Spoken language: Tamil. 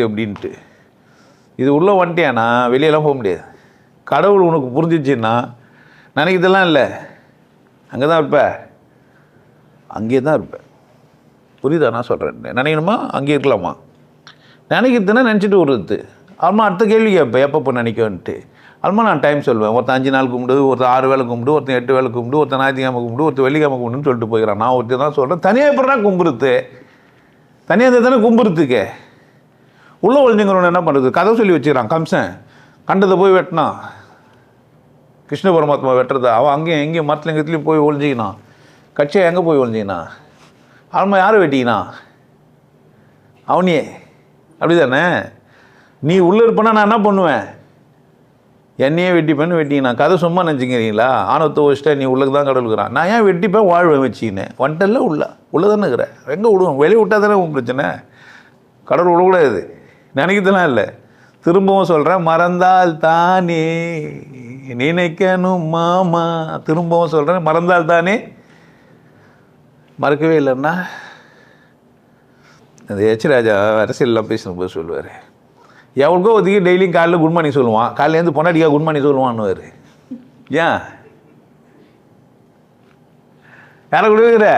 அப்படின்ட்டு இது உள்ளே வந்துட்டேன்னா வெளியெல்லாம் போக முடியாது. கடவுள் உனக்கு புரிஞ்சிச்சின்னா நினைக்கிறதெல்லாம் இல்லை, அங்கே தான் இருப்பேன், அங்கேயே தான் இருப்பேன். புரியுதா நான் சொல்கிறேன்? நினைக்கணுமா அங்கே இருக்கலாமா? நினைக்கிறதுன்னா நினச்சிட்டு விடுறது. அம்மா அடுத்த கேள்வி கேட்பேன், எப்போ நினைக்கன்ட்டு. அம்மா நான் டைம் சொல்லுவேன். ஒருத்தன் 5 நாள் கும்பிடு, ஒருத்தர் 6 வேலை கும்பிடு, ஒருத்தன் 8 வேலை கும்பிடு, ஒருத்தன் ஞாயிற்றுக்கிழமை கும்பிடு, ஒருத்தர் வெள்ளிக்கிழமை கும்பிடுன்னு சொல்லிட்டு போய்க்கிறான். நான் ஒருத்தர் தான் சொல்கிறேன், தனியாக எப்படா கும்பிடுறது? தனியாக இருந்தால் தானே கும்பிடுறதுக்கே. உள்ளே ஒழிஞ்சுங்கிறவன் என்ன பண்ணுறது? கதை சொல்லி வச்சுக்கிறான். கம்சன் கண்டதை போய் வெட்டினான், கிருஷ்ண பரமாத்மா வெட்டுறதா. அவன் அங்கேயும் எங்கேயும் மரத்துலங்கத்துலேயும் போய் ஒழிஞ்சிக்கினான். கட்சியை எங்கே போய் ஒழிஞ்சிக்கினான்? அவன் யாரை வெட்டிக்கினான்? அவனியே. அப்படி தானே? நீ உள்ளே இருப்பேன்னா நான் என்ன பண்ணுவேன்? என்னையே வெட்டிப்பேன்னு வெட்டிக்கினான். கதை சும்மா நினச்சிக்கிறீங்களா? ஆணவத்தை வச்சுட்டா நீ உள்ளக்கு தான் கடவுளுக்குறான். நான் ஏன் வெட்டிப்பேன் வாழ்வேன் வச்சுக்கினேன். வந்துட்டல உள்ளே தானே இருக்கிறேன். எங்கே விடுவேன்? வெளியே விட்டால் தானே உன் பிரச்சனை. கடவுள் விடக்கூடாது நினைக்கிறதுலாம் இல்லை. திரும்பவும் சொல்கிறேன், மறந்தால் தானே நினைக்கணும் மாமா. திரும்பவும் சொல்கிறேன், மறந்தால் தானே. மறக்கவே இல்லைன்னா அந்த எச் ராஜா அரசியல்லாம் பேசினபோது சொல்லுவார், எவனுக்கோ ஒதுக்கி டெய்லியும் காலையில் குட் மார்னிங் சொல்லுவான், காலையிலேருந்து பொன்னாடிக்கா குட் மார்னிங் சொல்லுவான்னு. ஏன் யாரை கொடுக்குற?